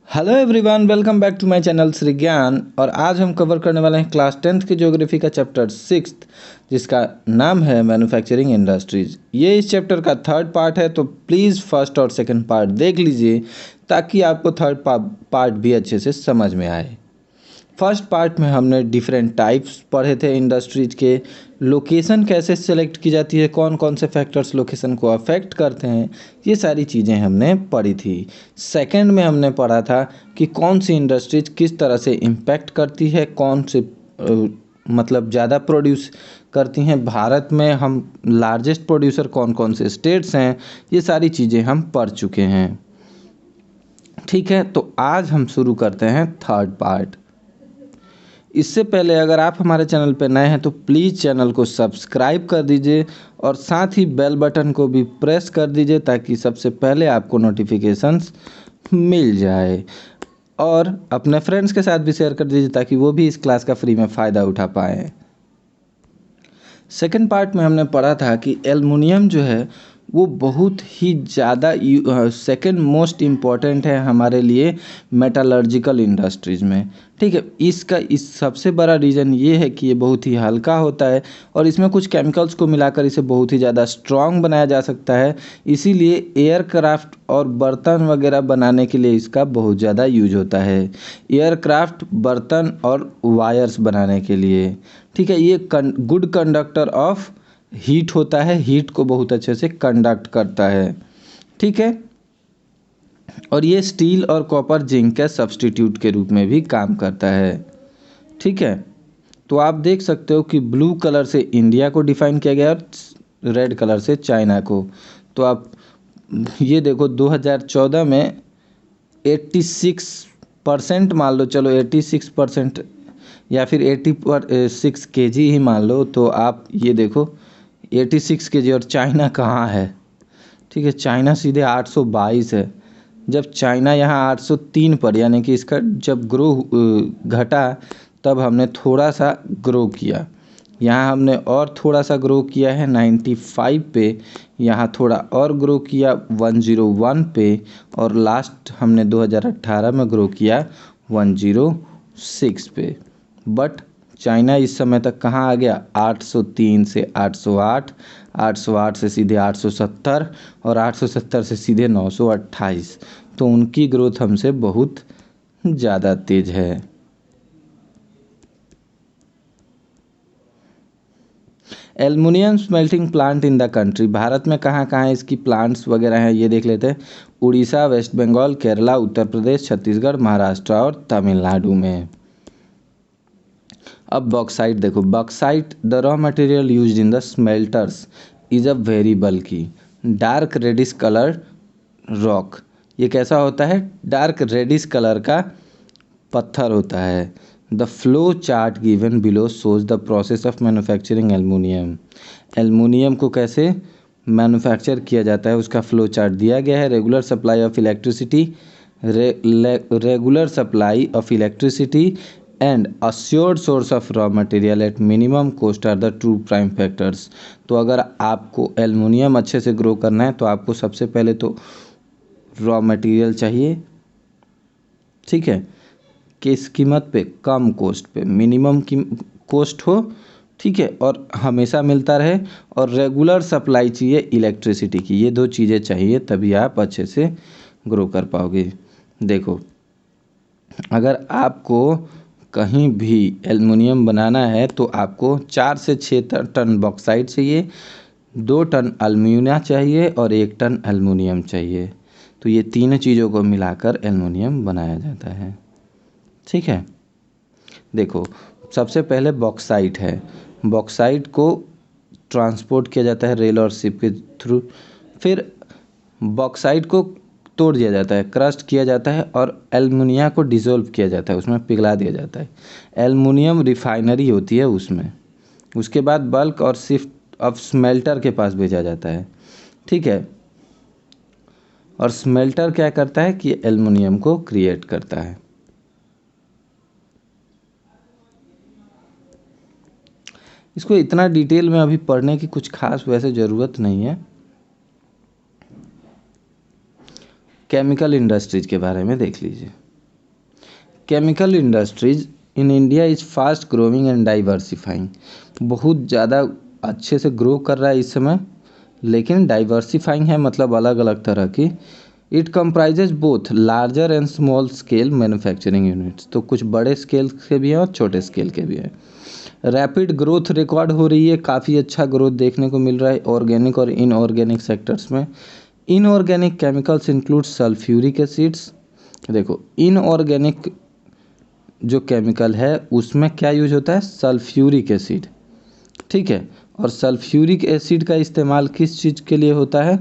Hello everyone, welcome back to my channel Shri Gyan. और आज हम कवर करने वाले हैं क्लास 10th की ज्योग्राफी का चैप्टर 6 जिसका नाम है मैन्युफैक्चरिंग इंडस्ट्रीज। ये इस चैप्टर का थर्ड पार्ट है, तो प्लीज़ फर्स्ट और सेकंड पार्ट देख लीजिए ताकि आपको थर्ड पार्ट भी अच्छे से समझ में आए। फर्स्ट पार्ट में हमने डिफरेंट टाइप्स पढ़े थे इंडस्ट्रीज के, लोकेशन कैसे सेलेक्ट की जाती है, कौन कौन से फैक्टर्स लोकेशन को अफेक्ट करते हैं, ये सारी चीज़ें हमने पढ़ी थी। सेकंड में हमने पढ़ा था कि कौन सी इंडस्ट्रीज किस तरह से इम्पैक्ट करती है, कौन से मतलब ज़्यादा प्रोड्यूस करती हैं, भारत में हम लार्जेस्ट प्रोड्यूसर कौन कौन से स्टेट्स हैं, ये सारी चीज़ें हम पढ़ चुके हैं। ठीक है, तो आज हम शुरू करते हैं थर्ड पार्ट। इससे पहले अगर आप हमारे चैनल पर नए हैं तो प्लीज़ चैनल को सब्सक्राइब कर दीजिए और साथ ही बेल बटन को भी प्रेस कर दीजिए ताकि सबसे पहले आपको नोटिफिकेशंस मिल जाए। और अपने फ्रेंड्स के साथ भी शेयर कर दीजिए ताकि वो भी इस क्लास का फ्री में फ़ायदा उठा पाएँ। सेकंड पार्ट में हमने पढ़ा था कि एल्युमिनियम जो है वो बहुत ही ज़्यादा सेकंड मोस्ट इम्पॉर्टेंट है हमारे लिए मेटलर्जिकल इंडस्ट्रीज़ में। ठीक है, इस सबसे बड़ा रीज़न ये है कि ये बहुत ही हल्का होता है और इसमें कुछ केमिकल्स को मिलाकर इसे बहुत ही ज़्यादा स्ट्रॉन्ग बनाया जा सकता है। इसीलिए एयरक्राफ्ट और बर्तन वगैरह बनाने के लिए इसका बहुत ज़्यादा यूज होता है। एयरक्राफ्ट, बर्तन और वायर्स बनाने के लिए। ठीक है, ये गुड कंडक्टर ऑफ हीट होता है, हीट को बहुत अच्छे से कंडक्ट करता है। ठीक है, और ये स्टील और कॉपर जिंक के सब्स्टिट्यूट के रूप में भी काम करता है। ठीक है, तो आप देख सकते हो कि ब्लू कलर से इंडिया को डिफाइन किया गया और रेड कलर से चाइना को। तो आप ये देखो 2014 में 86% मान लो, चलो 86% या फिर 86 kg ही मान लो, तो आप ये देखो 86 kg और चाइना कहाँ है। ठीक है, चाइना सीधे 822 है, जब चाइना यहाँ 803 पर, यानी कि इसका जब ग्रो घटा तब हमने थोड़ा सा ग्रो किया। यहाँ हमने और थोड़ा सा ग्रो किया है 95 पे, यहाँ थोड़ा और ग्रो किया 101 पे, और लास्ट हमने 2018 में ग्रो किया 106 पे। बट चाइना इस समय तक कहाँ आ गया, 803 से 808, 808 से सीधे 870 और 870 से सीधे 928। तो उनकी ग्रोथ हमसे बहुत ज़्यादा तेज है। Aluminium smelting plant in the country, Bharat में कहाँ कहाँ इसकी प्लांट्स वगैरह हैं ये देख लेते हैं। उड़ीसा, वेस्ट बंगाल, केरला, उत्तर प्रदेश, छत्तीसगढ़, महाराष्ट्र और तमिलनाडु में। अब बॉक्साइट देखो, bauxite the raw material used in the smelters is a very bulky dark reddish colour rock. ये कैसा होता है, डार्क रेडिश कलर का पत्थर होता है। The flow chart given below shows the process of manufacturing aluminium. Aluminium को कैसे मैन्युफैक्चर किया जाता है उसका फ्लो चार्ट दिया गया है। Regular supply of electricity, regular supply of electricity and assured source of raw material at minimum cost are the true prime factors. तो अगर आपको एल्युमिनियम अच्छे से ग्रो करना है तो आपको सबसे पहले तो रॉ मटेरियल चाहिए। ठीक है, किस कीमत पे, कम कॉस्ट पे, मिनिमम की कॉस्ट हो। ठीक है, और हमेशा मिलता रहे, और रेगुलर सप्लाई चाहिए इलेक्ट्रिसिटी की। ये दो चीज़ें चाहिए तभी आप अच्छे से ग्रो कर पाओगे। देखो, अगर आपको कहीं भी एल्युमिनियम बनाना है तो आपको 4 से 6 टन बॉक्साइट चाहिए, 2 टन अल्मीना चाहिए और 1 टन एल्युमिनियम चाहिए। तो ये तीनों चीज़ों को मिलाकर एल्युमिनियम बनाया जाता है। ठीक है, देखो सबसे पहले बॉक्साइट है। बॉक्साइट को ट्रांसपोर्ट किया जाता है रेल और शिप के थ्रू। फिर बॉक्साइट को तोड़ दिया जाता है, क्रस्ट किया जाता है और एल्युमिनिया को डिसॉल्व किया जाता है, उसमें पिघला दिया जाता है। एल्युमिनियम रिफाइनरी होती है उसमें। उसके बाद बल्क और शिफ्ट ऑफ स्मेल्टर के पास भेजा जाता है। ठीक है, और स्मेल्टर क्या करता है कि एल्युमिनियम को क्रिएट करता है। इसको इतना डिटेल में अभी पढ़ने की कुछ खास वैसे ज़रूरत नहीं है। केमिकल इंडस्ट्रीज के बारे में देख लीजिए। Chemical industries in India is fast growing and diversifying. बहुत ज़्यादा अच्छे से ग्रो कर रहा है इस समय, लेकिन डाइवर्सिफाइंग है मतलब अलग अलग तरह की। It comprises both larger and small scale manufacturing units, तो कुछ बड़े स्केल के भी हैं और छोटे स्केल के भी हैं। रैपिड ग्रोथ रिकॉर्ड हो रही है, काफ़ी अच्छा ग्रोथ देखने को मिल रहा है ऑर्गेनिक और इनऑर्गेनिक सेक्टर्स में। Inorganic chemicals include sulphuric acids. देखो इनऑर्गेनिक जो केमिकल है उसमें क्या यूज होता है, सल्फ्यूरिक एसिड, ठीक है। और सल्फ्यूरिक एसिड का इस्तेमाल किस चीज़ के लिए होता है,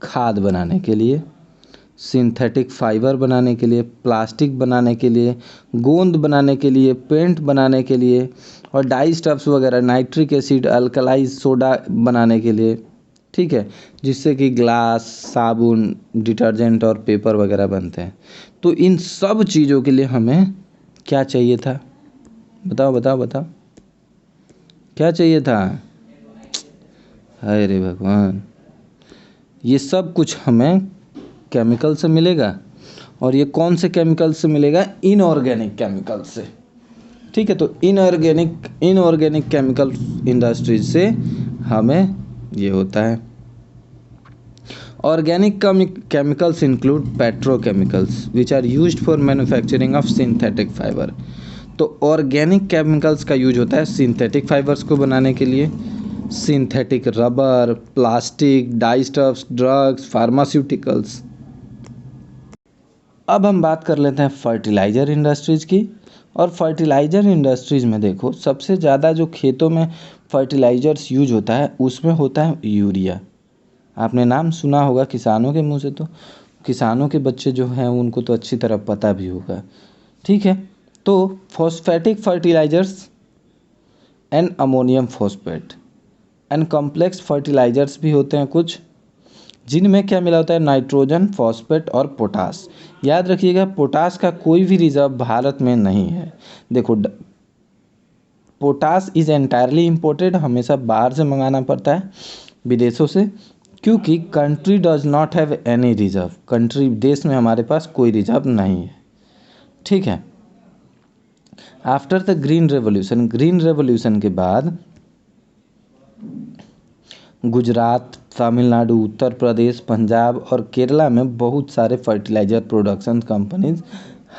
खाद बनाने के लिए, सिंथेटिक फाइबर बनाने के लिए, प्लास्टिक बनाने के लिए, गोंद बनाने के लिए, पेंट बनाने के लिए, और डाई स्टफ्स वगैरह, नाइट्रिक एसिड, अल्कलाइज सोडा बनाने के लिए, ठीक है, जिससे कि ग्लास, साबुन, डिटर्जेंट और पेपर वगैरह बनते हैं। तो इन सब चीज़ों के लिए हमें क्या चाहिए था, बताओ बताओ बताओ, क्या चाहिए था, हाय रे भगवान। ये सब कुछ हमें केमिकल से मिलेगा, और ये कौन से केमिकल से मिलेगा, इनऑर्गेनिक केमिकल से, ठीक है। तो इनऑर्गेनिक केमिकल इंडस्ट्रीज से हमें ये होता है। Organic chemicals include petrochemicals which are used for manufacturing of synthetic fibre. तो ऑर्गेनिक केमिकल्स का यूज होता है सिंथेटिक फाइबर्स को बनाने के लिए, synthetic rubber, plastic, dyestuffs, drugs, pharmaceuticals. अब हम बात कर लेते हैं फर्टिलाइज़र इंडस्ट्रीज़ की। और फर्टिलाइज़र इंडस्ट्रीज़ में देखो सबसे ज़्यादा जो खेतों में फर्टिलाइज़र्स यूज होता है उसमें होता है यूरिया। आपने नाम सुना होगा किसानों के मुंह से, तो किसानों के बच्चे जो हैं उनको तो अच्छी तरह पता भी होगा, ठीक है। तो phosphatic fertilizers and ammonium phosphate and complex fertilizers भी होते हैं कुछ, जिनमें क्या मिला होता है, नाइट्रोजन, फॉस्फेट और पोटास। याद रखिएगा पोटास का कोई भी रिजर्व भारत में नहीं है। देखो पोटास इज़ एंटायरली इम्पोर्टेड, हमेशा बाहर से मंगाना पड़ता है, विदेशों से, क्योंकि country does not have any reserve, देश में हमारे पास कोई रिजर्व नहीं है, ठीक है। आफ्टर द ग्रीन रेवोल्यूशन के बाद गुजरात, तमिलनाडु, उत्तर प्रदेश, पंजाब और केरला में बहुत सारे फर्टिलाइज़र प्रोडक्शन कंपनीज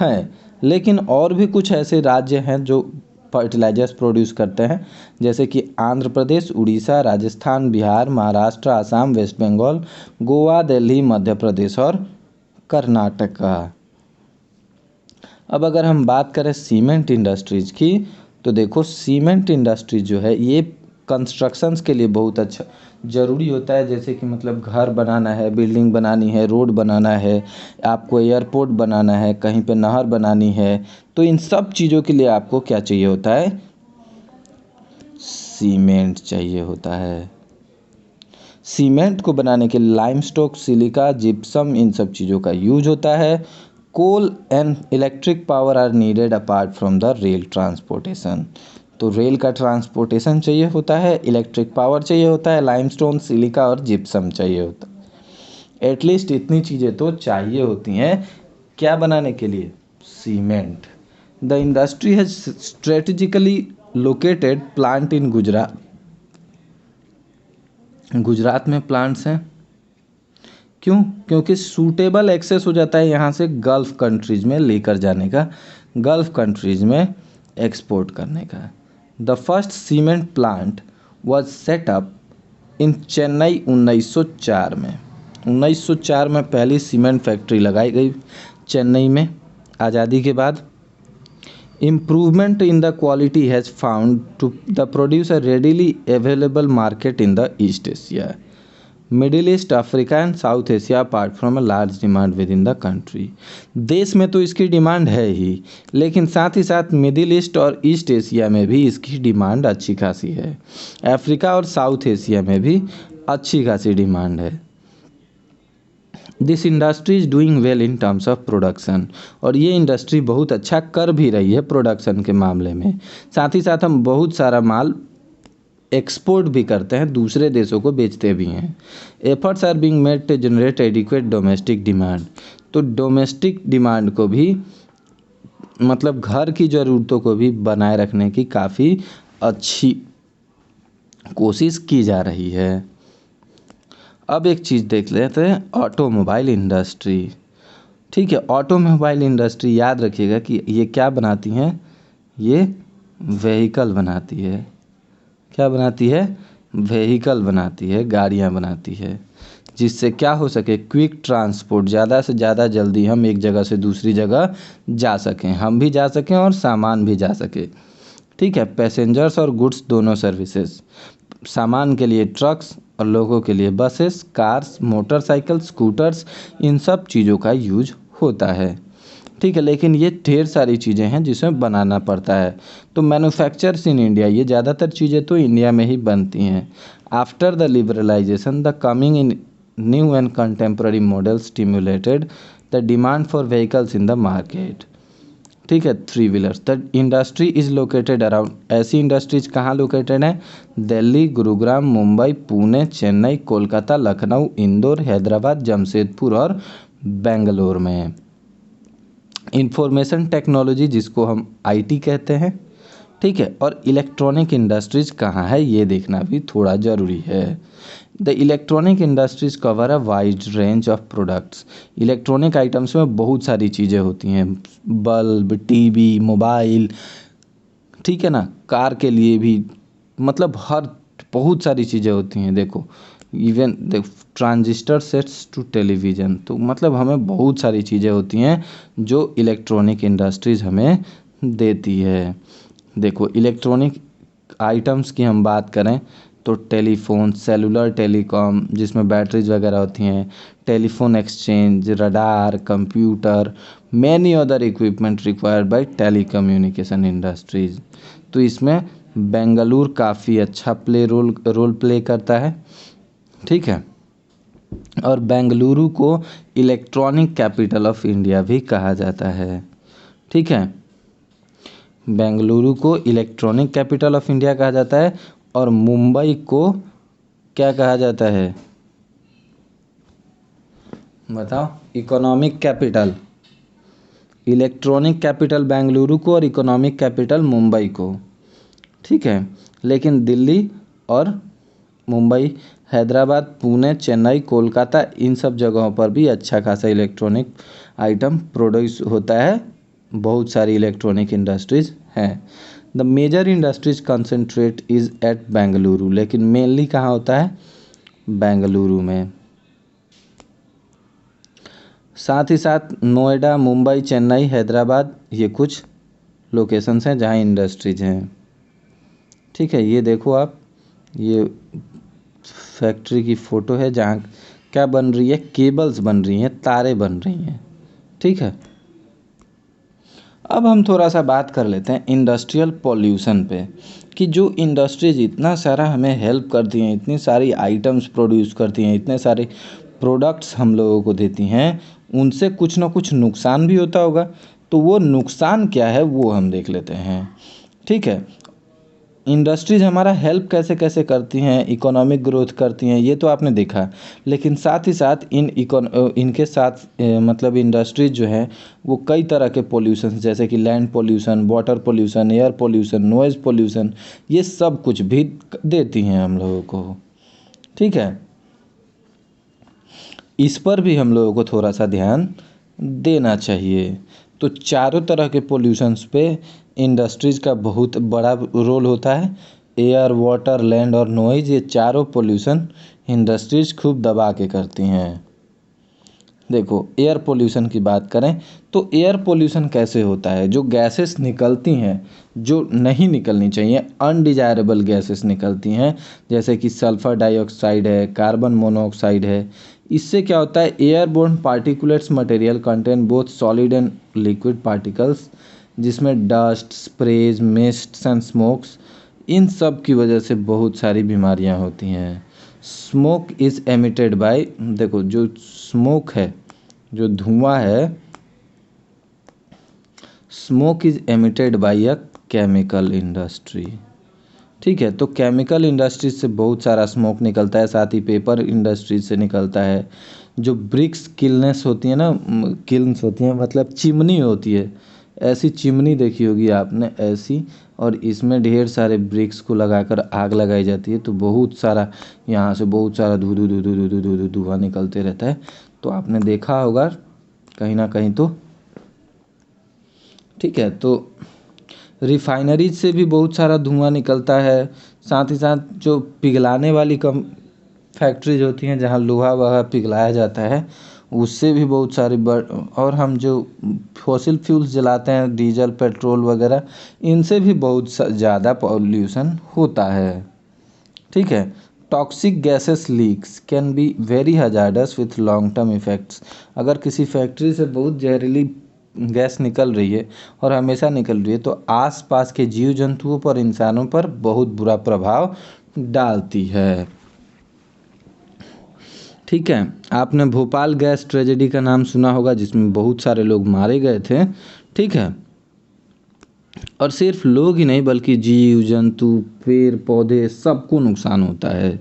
हैं, लेकिन और भी कुछ ऐसे राज्य हैं जो फर्टिलाइजर्स प्रोड्यूस करते हैं, जैसे कि आंध्र प्रदेश, उड़ीसा, राजस्थान, बिहार, महाराष्ट्र, आसाम, वेस्ट बंगाल, गोवा, दिल्ली, मध्य प्रदेश और कर्नाटका। अब अगर हम बात करें सीमेंट इंडस्ट्रीज़ की, तो देखो सीमेंट इंडस्ट्रीज जो है ये कंस्ट्रक्शंस के लिए बहुत अच्छा ज़रूरी होता है। जैसे कि मतलब घर बनाना है, बिल्डिंग बनानी है, रोड बनाना है, आपको एयरपोर्ट बनाना है, कहीं पे नहर बनानी है, तो इन सब चीज़ों के लिए आपको क्या चाहिए होता है, सीमेंट चाहिए होता है। सीमेंट को बनाने के लिए लाइमस्टोन, सिलिका, जिप्सम, इन सब चीज़ों का यूज होता है। Coal and electric power are needed apart from the rail transportation. तो रेल का ट्रांसपोर्टेशन चाहिए होता है, इलेक्ट्रिक पावर चाहिए होता है, लाइमस्टोन, सिलिका और जिप्सम चाहिए होता है। एटलीस्ट इतनी चीज़ें तो चाहिए होती हैं क्या बनाने के लिए, cement. The industry has strategically located plant in Gujarat में प्लांट्स हैं, क्यों, क्योंकि सूटेबल एक्सेस हो जाता है यहाँ से गल्फ़ कंट्रीज़ में लेकर जाने का, गल्फ़ कंट्रीज़ में एक्सपोर्ट करने का। The first cement plant was set up in Chennai 1904 में। 1904 में पहली सीमेंट फैक्ट्री लगाई गई चेन्नई में आज़ादी के बाद। Improvement in the quality has found to the produce a readily available market in the East Asia, Middle East, Africa and South Asia apart from a large demand with in the country. देश में तो इसकी demand है ही, लेकिन साथ ही साथ middle east और east Asia में भी इसकी डिमांड अच्छी खासी है। अफ्रीका और साउथ एशिया में भी अच्छी खासी डिमांड है। This industry is doing well in terms of production, और ये इंडस्ट्री बहुत अच्छा कर भी रही है प्रोडक्शन के मामले में। साथ ही साथ हम बहुत सारा माल एक्सपोर्ट भी करते हैं, दूसरे देशों को बेचते भी हैं। Efforts are being made to generate adequate domestic demand. तो डोमेस्टिक डिमांड को भी, मतलब घर की ज़रूरतों को भी बनाए रखने की काफ़ी अच्छी कोशिश की जा रही है। अब एक चीज़ देख लेते हैं, ऑटोमोबाइल इंडस्ट्री। ठीक है, ऑटोमोबाइल इंडस्ट्री याद रखिएगा कि ये क्या बनाती हैं, ये व्हीकल बनाती है। क्या बनाती है? व्हीकल बनाती है, गाड़ियाँ बनाती है, जिससे क्या हो सके, क्विक ट्रांसपोर्ट, ज़्यादा से ज़्यादा जल्दी हम एक जगह से दूसरी जगह जा सकें, हम भी जा सकें और सामान भी जा सके। ठीक है, पैसेंजर्स और गुड्स दोनों सर्विसेज, सामान के लिए ट्रक्स और लोगों के लिए बसेस, कार्स, मोटरसाइकिल, स्कूटर्स, इन सब चीज़ों का यूज होता है। ठीक है, लेकिन ये ढेर सारी चीज़ें हैं जिसमें बनाना पड़ता है। तो मैन्युफैक्चर्स इन इंडिया, ये ज़्यादातर चीज़ें तो इंडिया में ही बनती हैं। After the liberalisation, the coming in new and contemporary model stimulated the demand for vehicles in the market. ठीक है, three wheelers, the industry is located around, ऐसी इंडस्ट्रीज कहाँ लोकेटेड है? दिल्ली, गुरुग्राम, मुंबई, पुणे, चेन्नई, कोलकाता, लखनऊ, इंदौर, हैदराबाद, जमशेदपुर और बेंगलोर में। इंफॉर्मेशन टेक्नोलॉजी, जिसको हम आईटी कहते हैं। ठीक है, और इलेक्ट्रॉनिक इंडस्ट्रीज कहाँ है, ये देखना भी थोड़ा ज़रूरी है। The electronic industries cover a wide range of products. Electronic items में बहुत सारी चीज़ें होती हैं, बल्ब, टीवी, मोबाइल, ठीक है ना, कार के लिए भी, मतलब हर बहुत सारी चीज़ें होती हैं। देखो, even transistor sets to television, तो मतलब हमें बहुत सारी चीज़ें होती हैं जो इलेक्ट्रॉनिक इंडस्ट्रीज़ हमें देती है। देखो, इलेक्ट्रॉनिक आइटम्स की हम बात करें तो टेलीफोन, सेलुलर टेलीकॉम जिसमें बैटरीज वगैरह होती हैं, telephone exchange, radar, computer, many other equipment required by telecommunication industries. तो इसमें बेंगलुरु काफ़ी अच्छा रोल प्ले करता है। ठीक है, और बेंगलुरु को इलेक्ट्रॉनिक कैपिटल ऑफ इंडिया भी कहा जाता है। ठीक है, बेंगलुरु को इलेक्ट्रॉनिक कैपिटल ऑफ इंडिया कहा जाता है, और मुंबई को क्या कहा जाता है, बताओ? Economic capital. Electronic capital Bengaluru को और इकोनॉमिक कैपिटल मुंबई को। ठीक है, लेकिन दिल्ली और मुंबई, हैदराबाद, पुणे, चेन्नई, कोलकाता, इन सब जगहों पर भी अच्छा खासा इलेक्ट्रॉनिक आइटम प्रोड्यूस होता है। बहुत सारी इलेक्ट्रॉनिक इंडस्ट्रीज़ हैं। The major industries concentrate is at Bengaluru, लेकिन मेनली कहाँ होता है? बेंगलुरु में। साथ ही साथ नोएडा, मुंबई, चेन्नई, हैदराबाद, ये कुछ लोकेशंस हैं जहाँ इंडस्ट्रीज हैं। ठीक है, ये देखो आप, ये फैक्ट्री की फ़ोटो है जहाँ क्या बन रही है, केबल्स बन रही हैं, तारे बन रही हैं। ठीक है, अब हम थोड़ा सा बात कर लेते हैं इंडस्ट्रियल पॉल्यूशन पे, कि जो इंडस्ट्रीज इतना सारा हमें हेल्प करती हैं, इतनी सारी आइटम्स प्रोड्यूस करती हैं, इतने सारे प्रोडक्ट्स हम लोगों को देती हैं, उनसे कुछ ना कुछ नुकसान भी होता होगा। तो वो नुकसान क्या है वो हम देख लेते हैं। ठीक है, इंडस्ट्रीज हमारा हेल्प कैसे कैसे करती हैं, इकोनॉमिक ग्रोथ करती हैं, ये तो आपने देखा। लेकिन साथ ही साथ इनके साथ मतलब इंडस्ट्रीज जो हैं वो कई तरह के पोल्यूशन, जैसे कि land pollution, water pollution, air pollution, noise pollution, ये सब कुछ भी देती हैं हम लोगों को। ठीक है, इस पर भी हम लोगों को थोड़ा सा ध्यान देना चाहिए। तो चारों तरह के पोल्यूशंस पे इंडस्ट्रीज़ का बहुत बड़ा रोल होता है। एयर, वाटर, लैंड और नॉइज़, ये चारों पोल्यूशन इंडस्ट्रीज़ खूब दबा के करती हैं। देखो, एयर पोल्यूशन की बात करें तो एयर पोल्यूशन कैसे होता है? जो गैसेस निकलती हैं जो नहीं निकलनी चाहिए, अनडिजायरेबल गैसेस निकलती हैं, जैसे कि सल्फ़र डाइऑक्साइड है, कार्बन मोनोऑक्साइड है। इससे क्या होता है, airborne particulates material contain both solid and liquid particles, जिसमें dust, sprays, mists and smokes, इन सब की वजह से बहुत सारी बीमारियां होती हैं। स्मोक इज़ एमिटेड बाय, देखो जो स्मोक है, जो धुआं है, smoke is emitted by a chemical industry. ठीक है, तो केमिकल इंडस्ट्रीज से बहुत सारा स्मोक निकलता है, साथ ही पेपर इंडस्ट्रीज से निकलता है, जो ब्रिक्स किलनेस होती है ना, किल्न्स होती हैं, मतलब चिमनी होती है, ऐसी चिमनी देखी होगी आपने ऐसी, और इसमें ढेर सारे ब्रिक्स को लगाकर आग लगाई जाती है, तो बहुत सारा यहाँ से बहुत सारा धू धू धू धू धू धू धू धू धुआं निकलते रहता है। तो आपने देखा होगा कहीं ना कहीं तो। ठीक है, तो रिफाइनरीज से भी बहुत सारा धुआं निकलता है। साथ ही साथ जो पिघलाने वाली कम फैक्ट्रीज होती हैं जहाँ लोहा वहा पिघलाया जाता है, उससे भी बहुत सारी और हम जो फॉसिल फ्यूल्स जलाते हैं, डीजल पेट्रोल वगैरह, इनसे भी बहुत ज़्यादा पॉल्यूशन होता है। ठीक है, toxic gases leaks can be very hazardous with long term effects. अगर किसी फैक्ट्री से बहुत जहरीली गैस निकल रही है और हमेशा निकल रही है, तो आसपास के जीव जंतुओं पर, इंसानों पर बहुत बुरा प्रभाव डालती है। ठीक है, आपने भोपाल गैस ट्रेजेडी का नाम सुना होगा, जिसमें बहुत सारे लोग मारे गए थे। ठीक है, और सिर्फ लोग ही नहीं बल्कि जीव जंतु, पेड़ पौधे, सबको नुकसान होता है।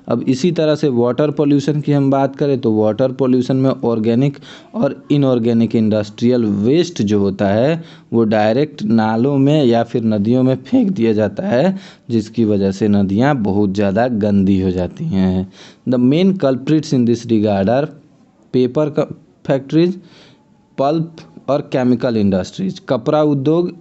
अब इसी तरह से वाटर पोल्यूशन की हम बात करें तो वाटर पोल्यूशन में ऑर्गेनिक और इनऑर्गेनिक इंडस्ट्रियल वेस्ट जो होता है वो डायरेक्ट नालों में या फिर नदियों में फेंक दिया जाता है, जिसकी वजह से नदियाँ बहुत ज़्यादा गंदी हो जाती हैं। The main culprits in this regard are paper factories, pulp और केमिकल इंडस्ट्रीज, कपड़ा उद्योग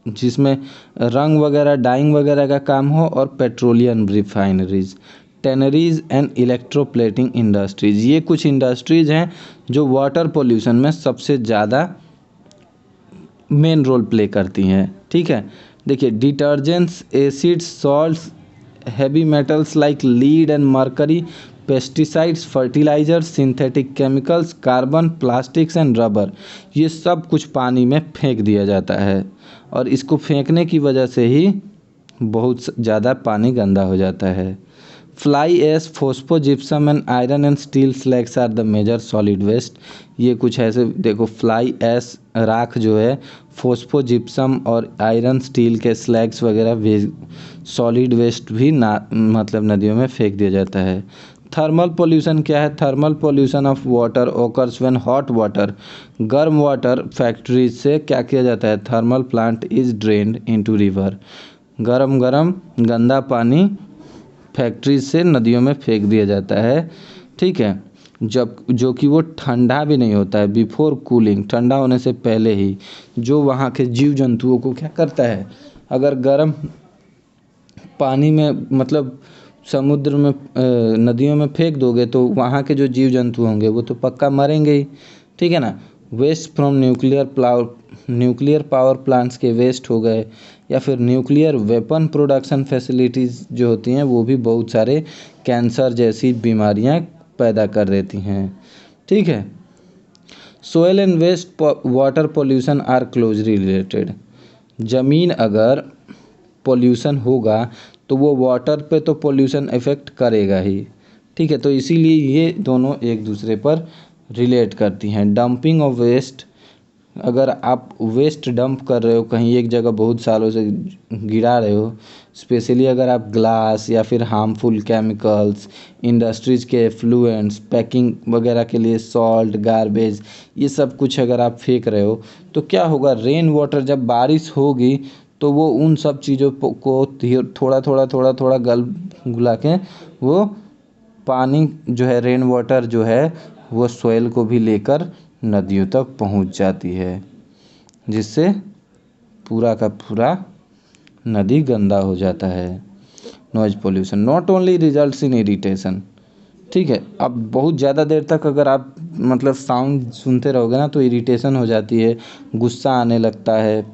जिसमें रंग वगैरह डाइंग वगैरह का काम हो, और petroleum refineries, tanneries and electroplating industries. ये कुछ इंडस्ट्रीज हैं जो वाटर पोल्यूशन में सबसे ज़्यादा मेन रोल प्ले करती हैं। ठीक है, देखिए detergents, acids, salts, heavy metals like lead and mercury, pesticides, fertilizers, synthetic chemicals, carbon, plastics and rubber, ये सब कुछ पानी में फेंक दिया जाता है, और इसको फेंकने की वजह से ही बहुत ज़्यादा पानी गंदा हो जाता है। Fly ash, phosphogypsum and iron and steel slags are the major solid waste. ये कुछ ऐसे देखो, फ्लाई ऐश राख जो है, फोस्फोजिप्सम और आयरन स्टील के स्लैग्स वगैरह सॉलिड वेस्ट भी मतलब नदियों में फेंक दिया जाता है। थर्मल पोल्यूशन क्या है? Thermal pollution of water occurs when hot water, गर्म वाटर फैक्ट्रीज से क्या किया जाता है, thermal plant is drained into river, गरम गरम गंदा पानी फैक्ट्रीज से नदियों में फेंक दिया जाता है। ठीक है, जब जो कि वो ठंडा भी नहीं होता है, बिफोर कूलिंग, ठंडा होने से पहले ही, जो वहाँ के जीव जंतुओं को क्या करता है, अगर गर्म पानी में मतलब समुद्र में नदियों में फेंक दोगे तो वहाँ के जो जीव जंतु होंगे वो तो पक्का मरेंगे ही। ठीक है ना। Waste from nuclear power plants के वेस्ट हो गए, या फिर न्यूक्लियर वेपन प्रोडक्शन फैसिलिटीज़ जो होती हैं वो भी बहुत सारे कैंसर जैसी बीमारियां पैदा कर देती हैं। ठीक है। Soil and waste water pollution are closely related. ज़मीन अगर पोल्यूशन होगा तो वो वाटर पे तो पोल्यूशन इफ़ेक्ट करेगा ही। ठीक है, तो इसीलिए ये दोनों एक दूसरे पर रिलेट करती हैं। डंपिंग ऑफ वेस्ट, अगर आप वेस्ट डंप कर रहे हो कहीं एक जगह, बहुत सालों से गिरा रहे हो, स्पेशली अगर आप ग्लास या फिर हार्मफुल केमिकल्स, इंडस्ट्रीज़ के एफ्लुएंट्स, पैकिंग वगैरह के लिए सॉल्ट, गार्बेज, ये सब कुछ अगर आप फेंक रहे हो तो क्या होगा, रेन वाटर जब बारिश होगी तो वो उन सब चीज़ों को थोड़ा थोड़ा गुला के वो पानी जो है, रेन वाटर जो है वो सॉइल को भी लेकर नदियों तक पहुंच जाती है, जिससे पूरा का पूरा नदी गंदा हो जाता है। Noise pollution not only results in irritation. ठीक है, अब बहुत ज़्यादा देर तक अगर आप मतलब साउंड सुनते रहोगे ना तो इरिटेशन हो जाती है, गुस्सा आने लगता है,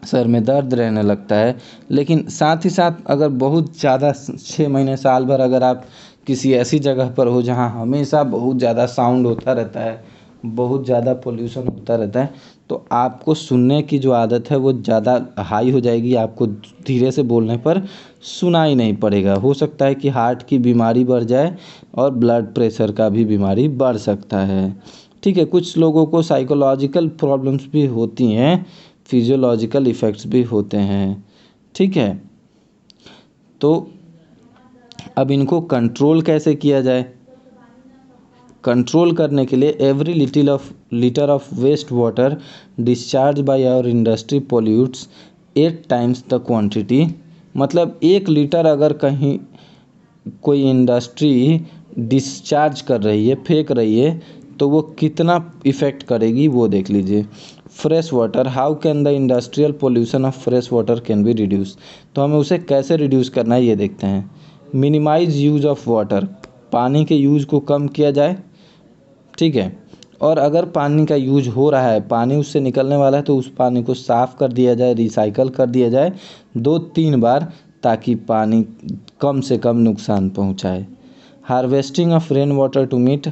सर में दर्द रहने लगता है। लेकिन साथ ही साथ अगर बहुत ज़्यादा 6 महीने साल भर अगर आप किसी ऐसी जगह पर हो जहाँ हमेशा बहुत ज़्यादा साउंड होता रहता है, बहुत ज़्यादा पोल्यूशन होता रहता है, तो आपको सुनने की जो आदत है वो ज़्यादा हाई हो जाएगी, आपको धीरे से बोलने पर सुनाई नहीं पड़ेगा। हो सकता है कि हार्ट की बीमारी बढ़ जाए और ब्लड प्रेशर का भी बीमारी बढ़ सकता है। ठीक है, कुछ लोगों को साइकोलॉजिकल प्रॉब्लम्स भी होती हैं, फिजियोलॉजिकल इफ़ेक्ट्स भी होते हैं। ठीक है, तो अब इनको कंट्रोल कैसे किया जाए? कंट्रोल करने के लिए every litre of waste water discharge by our industry pollutes 8 times the quantity. मतलब 1 लीटर अगर कहीं कोई इंडस्ट्री डिस्चार्ज कर रही है, फेंक रही है, तो वो कितना इफ़ेक्ट करेगी वो देख लीजिए। Fresh water, how can the industrial pollution of fresh water can be reduce. तो हमें उसे कैसे रिड्यूस करना है ये देखते हैं। मिनिमाइज यूज ऑफ वाटर, पानी के यूज़ को कम किया जाए, ठीक है। और अगर पानी का यूज हो रहा है, पानी उससे निकलने वाला है, तो उस पानी को साफ़ कर दिया जाए, रिसाइकल कर दिया जाए 2-3 बार, ताकि पानी कम से कम नुकसान पहुंचाए। Harvesting of rain water to meet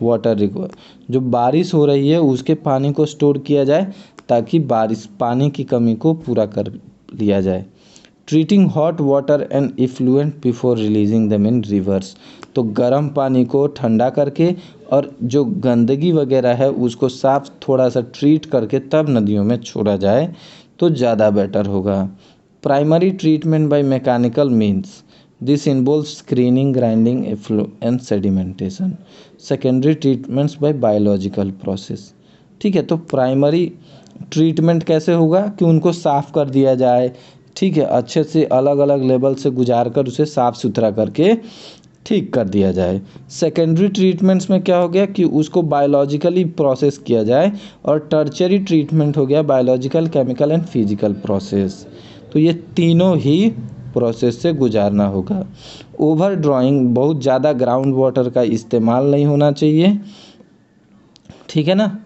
water require, जो बारिश हो रही है उसके पानी को स्टोर किया जाए ताकि पानी की कमी को पूरा कर लिया जाए। Treating hot water and effluent before releasing them in reverse, तो गर्म पानी को ठंडा करके और जो गंदगी वगैरह है उसको साफ थोड़ा सा ट्रीट करके तब नदियों में छोड़ा जाए तो ज़्यादा बेटर होगा। Primary treatment by mechanical means, this involve screening, grinding, and sedimentation. Secondary treatments bye biological process, ठीक है। तो प्राइमरी ट्रीटमेंट कैसे होगा कि उनको साफ़ कर दिया जाए, ठीक है, अच्छे से अलग अलग लेवल से गुजार कर उसे साफ़ सुथरा करके ठीक कर दिया जाए। सेकेंडरी ट्रीटमेंट्स में क्या हो गया कि उसको बायोलॉजिकली प्रोसेस किया जाए, और टर्चरी ट्रीटमेंट हो गया biological, chemical and physical process. तो ये तीनों ही प्रोसेस से गुजारना होगा। ओवर ड्राइंग, बहुत ज़्यादा ग्राउंड वाटर का इस्तेमाल नहीं होना चाहिए, ठीक है ना,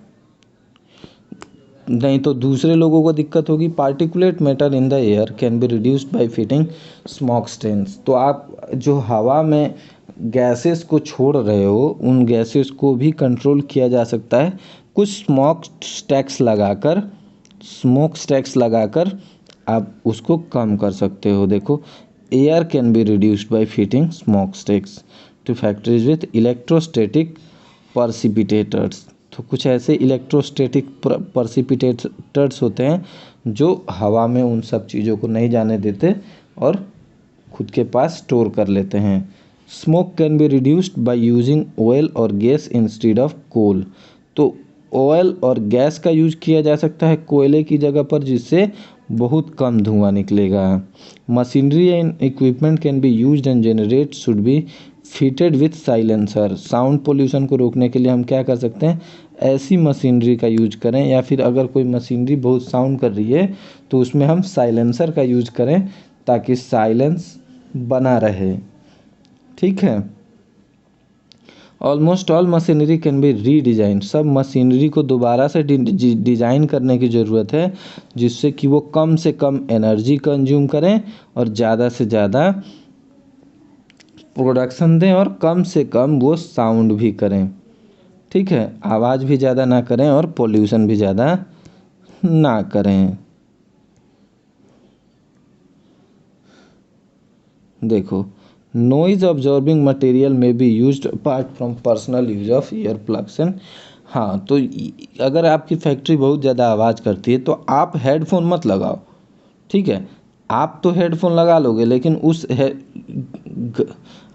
नहीं तो दूसरे लोगों को दिक्कत होगी। Particulate matter in the air can be reduced by fitting smoke stains, तो आप जो हवा में गैसेस को छोड़ रहे हो उन गैसेस को भी कंट्रोल किया जा सकता है कुछ स्मोक स्टैक्स लगाकर आप उसको कम कर सकते हो। देखो, air can be reduced by fitting smoke stacks to factories with electrostatic precipitators. तो कुछ ऐसे इलेक्ट्रोस्टैटिक पर्सिपिटेटर्स होते हैं जो हवा में उन सब चीज़ों को नहीं जाने देते और खुद के पास स्टोर कर लेते हैं। Smoke can be reduced by using oil और गैस इंस्टेड ऑफ कोल, तो ऑयल और गैस का यूज किया जा सकता है कोयले की जगह पर, जिससे बहुत कम धुआं निकलेगा। Machinery and equipment can be used and generate should be fitted with silencer, sound pollution को रोकने के लिए हम क्या कर सकते हैं, ऐसी मशीनरी का यूज करें, या फिर अगर कोई मशीनरी बहुत साउंड कर रही है तो उसमें हम साइलेंसर का यूज करें ताकि साइलेंस बना रहे, ठीक है। Almost all machinery can be redesign, सब मशीनरी को दोबारा से डिज़ाइन करने की ज़रूरत है जिससे कि वो कम से कम एनर्जी कंज्यूम करें और ज़्यादा से ज़्यादा प्रोडक्शन दें और कम से कम वो साउंड भी करें, ठीक है, आवाज़ भी ज़्यादा ना करें और पोल्यूशन भी ज़्यादा ना करें। देखो, नॉइज़ ऑब्जॉर्बिंग मटेरियल में be used apart from personal use of ear plugs and, हाँ, तो अगर आपकी फैक्ट्री बहुत ज़्यादा आवाज़ करती है तो आप हेडफोन मत लगाओ, ठीक है। आप तो हेडफोन लगा लोगे लेकिन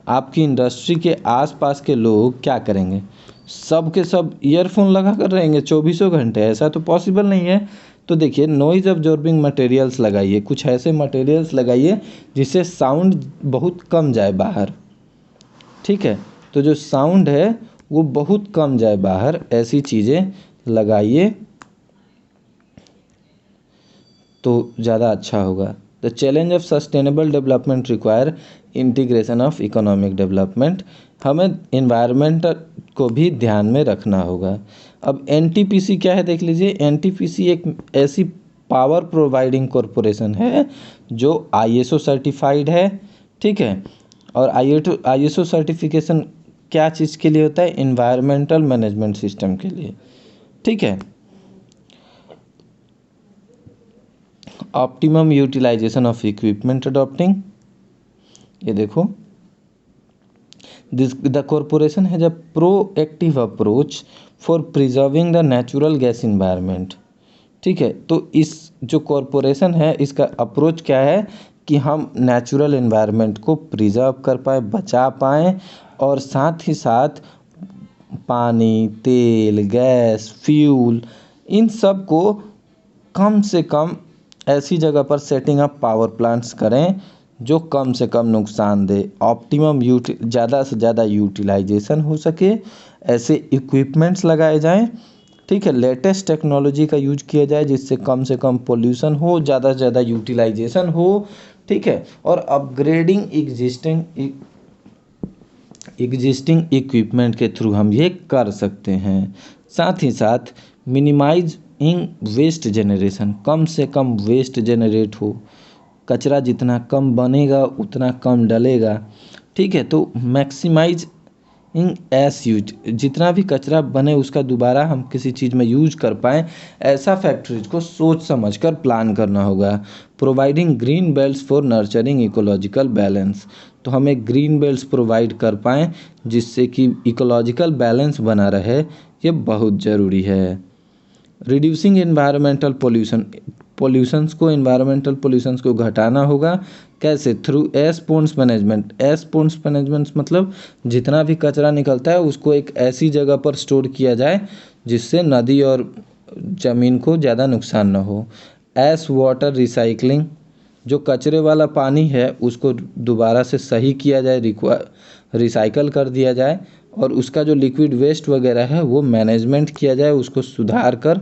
आपकी इंडस्ट्री के आसपास के लोग क्या करेंगे, सब के सब ईयरफोन लगा कर रहेंगे 24 घंटे, ऐसा तो पॉसिबल नहीं है। तो देखिए, नॉइज़ ऑब्जॉर्बिंग मटेरियल्स लगाइए, कुछ ऐसे मटेरियल्स लगाइए जिससे साउंड बहुत कम जाए बाहर, ठीक है। तो जो साउंड है वो बहुत कम जाए बाहर, ऐसी चीज़ें लगाइए तो ज़्यादा अच्छा होगा। The challenge of sustainable development require integration of economic development, हमें इन्वायरमेंट को भी ध्यान में रखना होगा। अब एनटीपीसी क्या है देख लीजिए। एनटीपीसी एक ऐसी पावर प्रोवाइडिंग कॉरपोरेशन है जो आईएसओ सर्टिफाइड है, ठीक है। और आईएसओ सर्टिफिकेशन क्या चीज़ के लिए होता है, इन्वायरमेंटल मैनेजमेंट सिस्टम के लिए, ठीक है। Optimum utilisation of equipment adopting, ये देखो, the corporation has a proactive approach for preserving the natural gas environment, ठीक है। तो इस जो कॉरपोरेशन है इसका अप्रोच क्या है कि हम नेचुरल इन्वायरमेंट को प्रिजर्व कर पाएँ, बचा पाएँ, और साथ ही साथ पानी, तेल, गैस, फ्यूल, इन सब को कम से कम ऐसी जगह पर सेटिंग अप पावर प्लांट्स करें जो कम से कम नुकसान दे, ऑप्टिमम ज़्यादा से ज़्यादा यूटिलाइजेशन हो सके, ऐसे इक्विपमेंट्स लगाए जाएं। ठीक है, लेटेस्ट टेक्नोलॉजी का यूज किया जाए जिससे कम से कम पोल्यूशन हो, ज़्यादा से ज़्यादा यूटिलाइजेशन हो। ठीक है, और अपग्रेडिंग एग्जिस्टिंग इक्विपमेंट के थ्रू हम ये कर सकते हैं। साथ ही साथ मिनिमाइजिंग वेस्ट जनरेशन, कम से कम वेस्ट जनरेट हो, कचरा जितना कम बनेगा उतना कम डलेगा। ठीक है, तो मैक्सिमाइज इन एस यूज, जितना भी कचरा बने उसका दोबारा हम किसी चीज़ में यूज कर पाएँ, ऐसा फैक्ट्रीज को सोच समझ कर प्लान करना होगा। Providing green belts for nurturing ecological balance, तो हमें ग्रीन बेल्ट्स प्रोवाइड कर पाएँ जिससे कि इकोलॉजिकल बैलेंस बना रहे, ये बहुत ज़रूरी है। रिड्यूसिंग एनवायरमेंटल एनवायरमेंटल पोल्यूशंस को घटाना होगा। कैसे? थ्रू एश पोन्स मैनेजमेंट। एश पोन्स मैनेजमेंट मतलब जितना भी कचरा निकलता है उसको एक ऐसी जगह पर स्टोर किया जाए जिससे नदी और ज़मीन को ज़्यादा नुकसान ना हो। एश वाटर रिसाइकलिंग, जो कचरे वाला पानी है उसको दोबारा से सही किया जाए, रिसाइकल कर दिया जाए, और उसका जो लिक्विड वेस्ट वगैरह है वो मैनेजमेंट किया जाए, उसको सुधार कर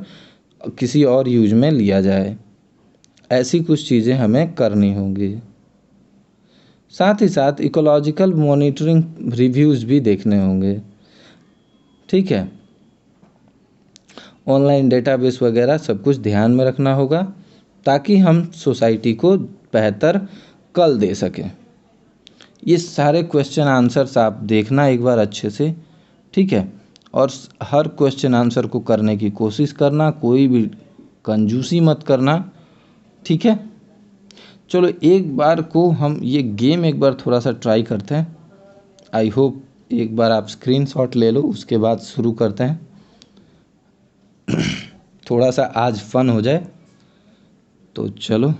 किसी और यूज में लिया जाए। ऐसी कुछ चीज़ें हमें करनी होंगी। साथ ही साथ इकोलॉजिकल मॉनिटरिंग रिव्यूज़ भी देखने होंगे। ठीक है, ऑनलाइन डेटाबेस वगैरह सब कुछ ध्यान में रखना होगा ताकि हम सोसाइटी को बेहतर कल दे सकें। ये सारे क्वेश्चन आंसर्स आप देखना एक बार अच्छे से। ठीक है, और हर क्वेश्चन आंसर को करने की कोशिश करना, कोई भी कंजूसी मत करना। ठीक है, चलो एक बार को हम ये गेम एक बार थोड़ा सा ट्राई करते हैं। आई होप एक बार आप स्क्रीनशॉट ले लो, उसके बाद शुरू करते हैं। थोड़ा सा आज फन हो जाए तो चलो।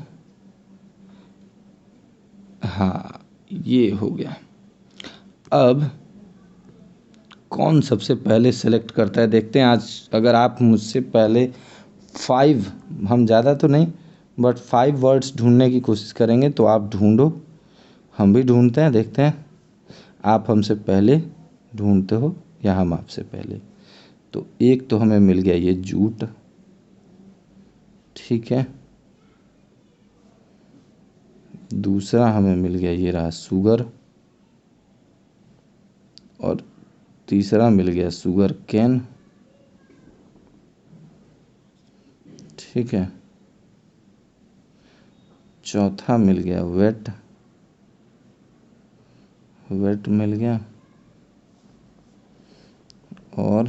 हाँ, ये हो गया। अब कौन सबसे पहले सेलेक्ट करता है देखते हैं। आज अगर आप मुझसे पहले 5, हम ज़्यादा तो नहीं बट 5 वर्ड्स ढूंढने की कोशिश करेंगे, तो आप ढूंढो, हम भी ढूंढते हैं, देखते हैं आप हमसे पहले ढूंढते हो या हम आपसे पहले। तो एक तो हमें मिल गया ये जूट। ठीक है, दूसरा हमें मिल गया ये रहा शुगर, और तीसरा मिल गया शुगर केन। ठीक है, चौथा मिल गया वेट मिल गया, और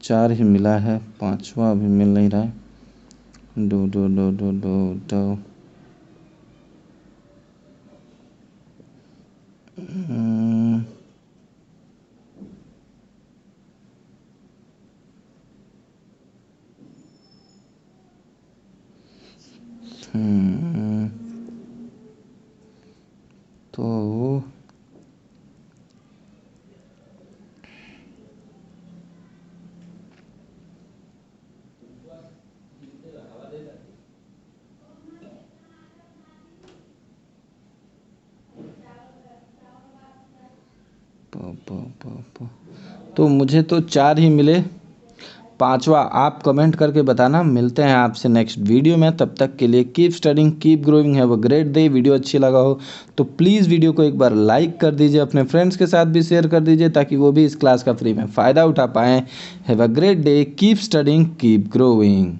4 ही मिला है, 5वां अभी मिल नहीं रहा है। डो तो तो मुझे तो 4 ही मिले, 5वां आप कमेंट करके बताना। मिलते हैं आपसे नेक्स्ट वीडियो में, तब तक के लिए keep studying, keep growing, have a great day. Video अच्छी लगा हो तो प्लीज़ वीडियो को एक बार लाइक कर दीजिए, अपने फ्रेंड्स के साथ भी शेयर कर दीजिए ताकि वो भी इस क्लास का फ्री में फ़ायदा उठा पाएँ। Have a great day, keep studying, keep growing.